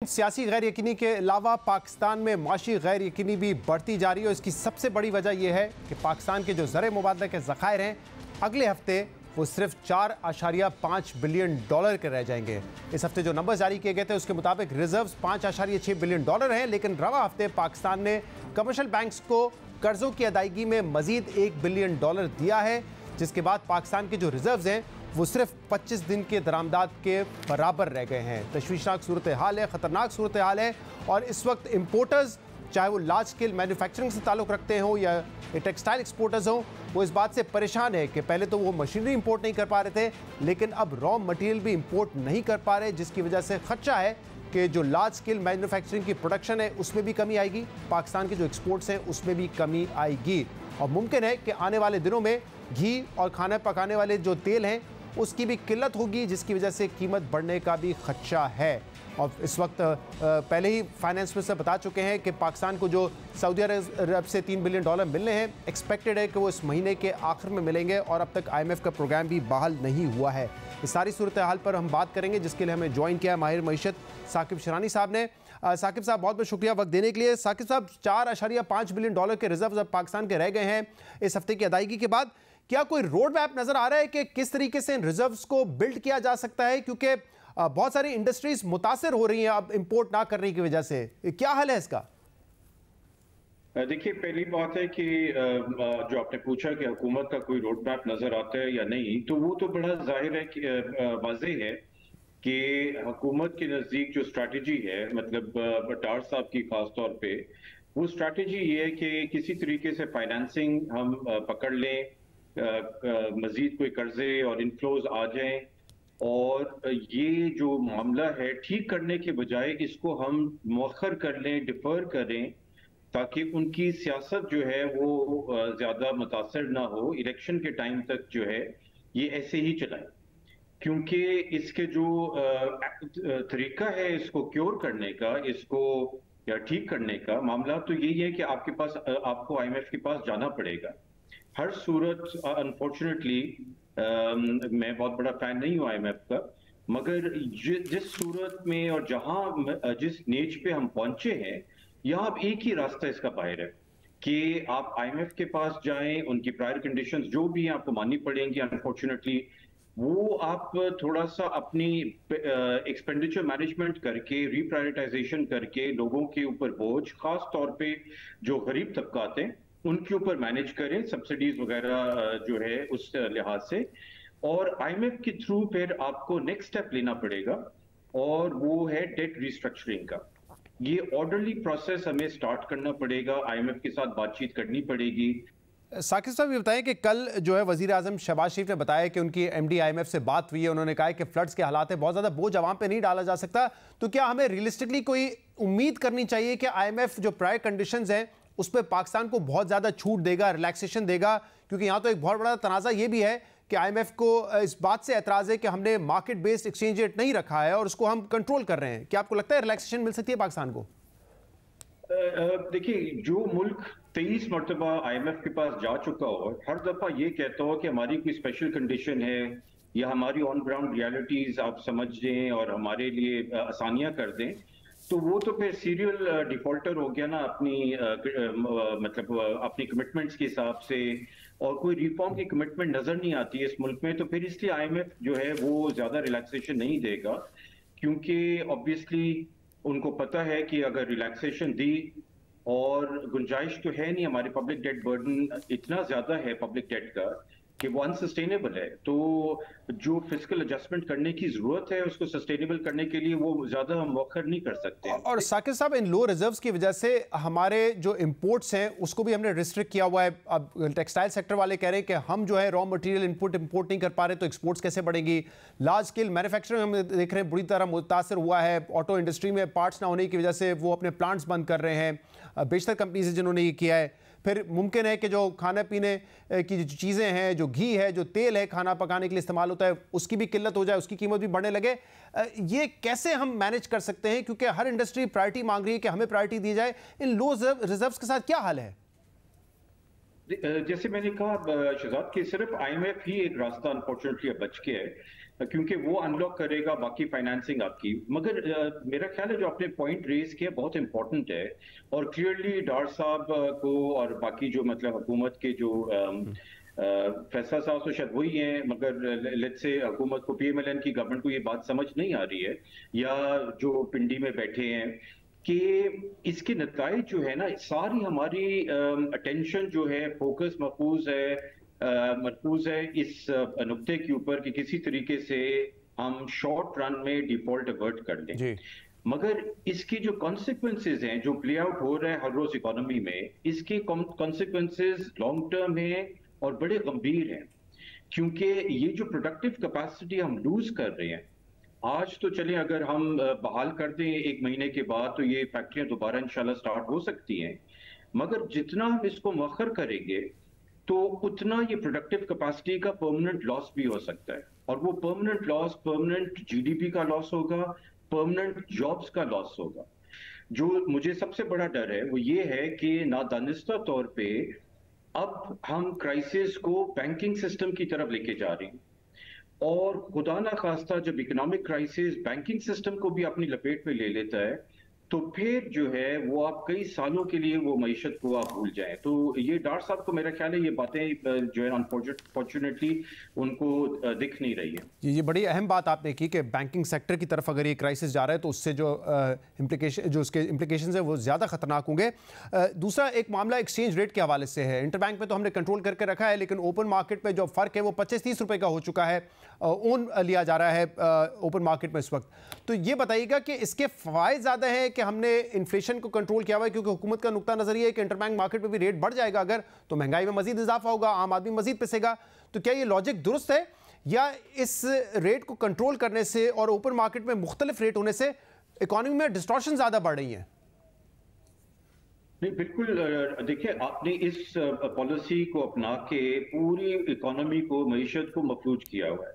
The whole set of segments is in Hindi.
सियासी गैर यकीनी के अलावा पाकिस्तान में माशी गैर यकीनी भी बढ़ती जा रही है। इसकी सबसे बड़ी वजह यह है कि पाकिस्तान के जो ज़र मुबादला के ज़खायर हैं अगले हफ्ते वो सिर्फ 4.5 बिलियन डॉलर के रह जाएंगे। इस हफ्ते जो नंबर जारी किए गए थे उसके मुताबिक रिजर्व्स 5.6 बिलियन डॉलर हैं, लेकिन रवा हफ्ते पाकिस्तान ने कमर्शियल बैंक्स को कर्जों की अदायगी में मजीद 1 बिलियन डॉलर दिया है, जिसके बाद पाकिस्तान के जो रिजर्व्स हैं वो सिर्फ 25 दिन के दरामदाद के बराबर रह गए हैं। तशवीशनाक सूरत हाल है, ख़तरनाक सूरत हाल है। और इस वक्त इम्पोर्टर्स, चाहे वो लार्ज स्केल मैन्युफैक्चरिंग से ताल्लुक़ रखते हों या टेक्सटाइल एक्सपोर्टर्स हों, वो इस बात से परेशान है कि पहले तो वो मशीनरी इंपोर्ट नहीं कर पा रहे थे, लेकिन अब रॉ मटेरियल भी इंपोर्ट नहीं कर पा रहे, जिसकी वजह से खदशा है कि जो लार्ज स्केल मैन्युफैक्चरिंग की प्रोडक्शन है उसमें भी कमी आएगी, पाकिस्तान के जो एक्सपोर्ट्स हैं उसमें भी कमी आएगी। और मुमकिन है कि आने वाले दिनों में घी और खाना पकाने वाले जो तेल हैं उसकी भी किल्लत होगी, जिसकी वजह से कीमत बढ़ने का भी खदशा है। और इस वक्त पहले ही फाइनेंस मिनिस्टर बता चुके हैं कि पाकिस्तान को जो सऊदी अरब से 3 बिलियन डॉलर मिलने हैं, एक्सपेक्टेड है कि वो इस महीने के आखिर में मिलेंगे और अब तक IMF का प्रोग्राम भी बहाल नहीं हुआ है। इस सारी सूरत हाल पर हम बात करेंगे, जिसके लिए हमें ज्वाइन किया है माहिर मईशत साकिब शिरानी साहब ने। साकिब साहब, बहुत बहुत शुक्रिया वक्त देने के लिए। साकिब साहब, 4.5 बिलियन डॉलर के रिजर्व अब पाकिस्तान के रह गए हैं इस हफ्ते की अदायगी के बाद। क्या कोई रोड मैप नजर आ रहा है कि किस तरीके से इन रिजर्व्स को बिल्ड किया जा सकता है, क्योंकि बहुत सारी इंडस्ट्रीज मुतासर हो रही हैं अब इंपोर्ट ना करने की वजह से? क्या हल है इसका? देखिए, पहली बात है कि जो आपने पूछा कि हुकूमत का कोई रोड मैप नजर आता है या नहीं, तो वो तो बड़ा जाहिर है कि वाज़ेह है कि हुकूमत के नज़दीक जो स्ट्रैटेजी है, मतलब डार साहब की खास तौर पे, वो स्ट्रैटेजी ये है कि किसी तरीके से फाइनेंसिंग हम पकड़ लें, मजीद कोई कर्जे और इनफ्लोज आ जाएं, और ये जो मामला है ठीक करने के बजाय इसको हम मौखर कर लें, डिफर करें, ताकि उनकी सियासत जो है वो ज्यादा मुतासर ना हो, इलेक्शन के टाइम तक जो है ये ऐसे ही चलाएं। क्योंकि इसके जो तरीका है इसको क्योर करने का, इसको या ठीक करने का मामला, तो यही है कि आपके पास आपको IMF के पास जाना पड़ेगा। हर सूरत, अनफॉर्चुनेटली मैं बहुत बड़ा फैन नहीं हूँ IMF का, मगर जिस सूरत में और जहां जिस नेच पे हम पहुंचे हैं, यहाँ अब एक ही रास्ता इसका बाहर है कि आप IMF के पास जाएं, उनकी प्रायर कंडीशंस जो भी हैं आपको माननी पड़ेंगी अनफॉर्चुनेटली। वो आप थोड़ा सा अपनी एक्सपेंडिचर मैनेजमेंट करके, रिप्रायोरिटाइजेशन करके लोगों के ऊपर बोझ, खास तौर पे जो गरीब तबकात हैं उनके ऊपर मैनेज करें, सब्सिडीज वगैरह जो है उस लिहाज से। और IMF के थ्रू फिर आपको नेक्स्ट स्टेप लेना पड़ेगा, और वो है डेट रिस्ट्रक्चरिंग का। ये ऑर्डरली प्रोसेस हमें स्टार्ट करना पड़ेगा, IMF के साथ बातचीत करनी पड़ेगी। साकिब साहब, ये बताएं कि कल जो है वजीर आजम शहबाज शरीफ ने बताया कि उनकी MD IMF से बात हुई है। उन्होंने कहा कि फ्लड्स के हालात है, बहुत ज़्यादा बोझ आवाम पे नहीं डाला जा सकता। तो क्या हमें रियलिस्टिकली कोई उम्मीद करनी चाहिए कि IMF जो प्रायर कंडीशंस हैं उस पर पाकिस्तान को बहुत ज़्यादा छूट देगा, रिलैक्सेशन देगा? क्योंकि यहाँ तो एक बहुत बड़ा तनाज़ा ये भी है कि IMF को इस बात से एतराज़ है कि हमने मार्केट बेस्ड एक्सचेंज रेट नहीं रखा है और उसको हम कंट्रोल कर रहे हैं। क्या आपको लगता है रिलैक्सेशन मिल सकती है पाकिस्तान को? देखिए, जो मुल्क 23 मरतबा IMF के पास जा चुका हो, हर दफा ये कहता हो कि हमारी कोई स्पेशल कंडीशन है या हमारी ऑन ग्राउंड रियलिटीज आप समझ लें और हमारे लिए आसानियां कर दें, तो वो तो फिर सीरियल डिफॉल्टर हो गया ना अपनी मतलब अपनी कमिटमेंट्स के हिसाब से, और कोई रिफॉर्म की कमिटमेंट नजर नहीं आती है इस मुल्क में। तो फिर इसलिए IMF जो है वो ज्यादा रिलैक्सेशन नहीं देगा, क्योंकि ऑब्वियसली उनको पता है कि अगर रिलैक्सेशन दी, और गुंजाइश तो है नहीं, हमारे पब्लिक डेट बर्डन इतना ज्यादा है पब्लिक डेट का कि वो अनसस्टेनेबल है। तो जो फिजिकल एडजस्टमेंट करने की जरूरत है उसको सस्टेनेबल करने के लिए वो ज्यादा हम मौखर नहीं कर सकते। और साकिब साहब, इन लो रिजर्व्स की वजह से हमारे जो इंपोर्ट्स हैं उसको भी हमने रिस्ट्रिक्ट किया हुआ है। अब टेक्सटाइल सेक्टर वाले कह रहे हैं कि हम जो है रॉ मटेरियल इंपोर्ट नहीं कर पा रहे, तो एक्सपोर्ट्स कैसे बढ़ेंगी? लार्ज स्केल मैन्युफैक्चरिंग हम देख रहे हैं बुरी तरह मुतासर हुआ है। ऑटो इंडस्ट्री में पार्ट्स ना होने की वजह से वो अपने प्लांट्स बंद कर रहे हैं, बेशतर कंपनीज जिन्होंने ये किया है। फिर मुमकिन है कि जो खाने पीने की जो चीज़ें हैं, जो घी है, जो तेल है खाना पकाने के लिए इस्तेमाल होता है, उसकी भी किल्लत हो जाए, उसकी कीमत भी बढ़ने लगे। ये कैसे हम मैनेज कर सकते हैं? क्योंकि हर इंडस्ट्री प्रायोरिटी मांग रही है कि हमें प्रायोरिटी दी जाए। इन लो रिजर्व्स के साथ क्या हाल है? जैसे मैंने कहा शहजाद, कि सिर्फ IMF ही एक रास्ता अनफॉर्चुनेटली बच के है, क्योंकि वो अनलॉक करेगा बाकी फाइनेंसिंग आपकी। मगर मेरा ख्याल है जो आपने पॉइंट रेज किया बहुत इंपॉर्टेंट है, और क्लियरली डार साहब को और बाकी जो मतलब हुकूमत के जो फैसला साहब तो शायद वही हैं, मगर लेट्स से हुकूमत को, पीएमएलएन की गवर्नमेंट को ये बात समझ नहीं आ रही है, या जो पिंडी में बैठे हैं, कि इसके नताइज जो है ना, सारी हमारी अटेंशन जो है, फोकस मरकूज है इस नुक्ते के ऊपर कि किसी तरीके से हम शॉर्ट रन में डिफॉल्ट अवर्ट कर लें। मगर इसकी जो कॉन्सिक्वेंसेज हैं, जो प्ले आउट हो रहा है हर रोज इकोनॉमी में, इसके कॉन्सिक्वेंसेज लॉन्ग टर्म है और बड़े गंभीर हैं। क्योंकि ये जो प्रोडक्टिव कैपेसिटी हम लूज कर रहे हैं, आज तो चले अगर हम बहाल कर दें 1 महीने के बाद, तो ये फैक्ट्रियां दोबारा इंशाल्लाह स्टार्ट हो सकती हैं। मगर जितना हम इसको मौखर करेंगे, तो उतना ये प्रोडक्टिव कैपेसिटी का परमानेंट लॉस भी हो सकता है, और वो परमानेंट लॉस, परमानेंट जीडीपी का लॉस होगा, परमानेंट जॉब्स का लॉस होगा। जो मुझे सबसे बड़ा डर है वो ये है कि नादानिस्ता तौर पे अब हम क्राइसिस को बैंकिंग सिस्टम की तरफ लेके जा रहे हैं, और खुदा ना खास्ता जब इकोनॉमिक क्राइसिस बैंकिंग सिस्टम को भी अपनी लपेट में ले लेता है, तो फिर जो है वो आप कई सालों के लिए वो मईशत को आप भूल जाएं। तो ये डार साहब को मेरा ख्याल है ये बातें जो है अनफॉर्चुनेटली उनको दिख नहीं रही है। ये बड़ी अहम बात आपने की कि बैंकिंग सेक्टर की तरफ अगर ये क्राइसिस जा रहा है तो उससे जो उसके इम्प्लीकेशंस है वो ज़्यादा खतरनाक होंगे। दूसरा एक मामला एक्सचेंज रेट के हवाले से है। इंटरबैंक में तो हमने कंट्रोल करके रखा है, लेकिन ओपन मार्केट में जो फ़र्क है वो 25-30 रुपये का हो चुका है, ओन लिया जा रहा है ओपन मार्केट में इस वक्त। तो ये बताइएगा कि इसके फ़ायदे ज़्यादा हैं कि हमने इन्फ्लेशन को कंट्रोल किया हुआ है, क्योंकि हुकूमत का नुक्ता नजर ये है कि इंटरबैंक मार्केट में भी रेट बढ़ जाएगा अगर, तो महंगाई में मजीद इजाफा होगा, आम आदमी मजीद पिसेगा। तो क्या ये लॉजिक दुरुस्त है, या इस रेट को कंट्रोल करने से और ओपन मार्केट में मुख्तलिफ रेट होने से इकोनॉमी में डिस्टॉर्शन ज्यादा बढ़ रही है? नहीं, बिल्कुल। देखिए, आपने इस पॉलिसी को अपना के पूरी इकोनॉमी को, मईशत को मफलूज किया हुआ है।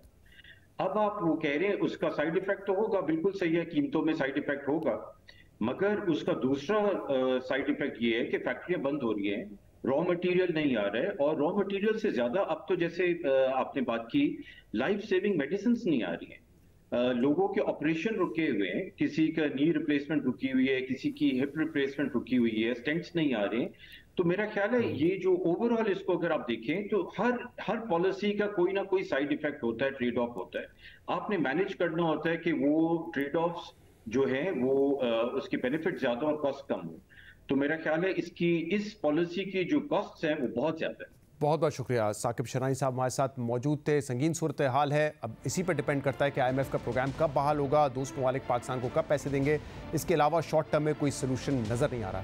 अब आप वो कह रहे हैं उसका साइड इफेक्ट तो होगा, बिल्कुल सही है, कीमतों में साइड इफेक्ट होगा, मगर उसका दूसरा साइड इफेक्ट ये है कि फैक्ट्रियां बंद हो रही हैं, रॉ मटेरियल नहीं आ रहा है, और रॉ मटेरियल से ज्यादा अब तो जैसे आपने बात की, लाइफ सेविंग मेडिसिन नहीं आ रही हैं। लोगों के ऑपरेशन रुके हुए हैं, किसी का नी रिप्लेसमेंट रुकी हुई है, किसी की हिप रिप्लेसमेंट रुकी हुई है, स्टेंट्स नहीं आ रहे। तो मेरा ख्याल है ये जो ओवरऑल इसको अगर आप देखें तो हर पॉलिसी का कोई ना कोई साइड इफेक्ट होता है, ट्रेड ऑफ होता है। आपने मैनेज करना होता है कि वो ट्रेड ऑफ्स जो है वो उसकी बेनिफिट ज्यादा और कॉस्ट कम हो। तो मेरा ख्याल है इस पॉलिसी की जो कॉस्ट है वो बहुत ज्यादा है। बहुत बहुत शुक्रिया। साकिब शनाई साहब हमारे साथ मौजूद थे। संगीन सूरत हाल है, अब इसी पर डिपेंड करता है कि IMF का प्रोग्राम कब बहाल होगा, दोस्त ममालिक पाकिस्तान को कब पैसे देंगे। इसके अलावा शॉर्ट टर्म में कोई सोल्यूशन नज़र नहीं आ रहा।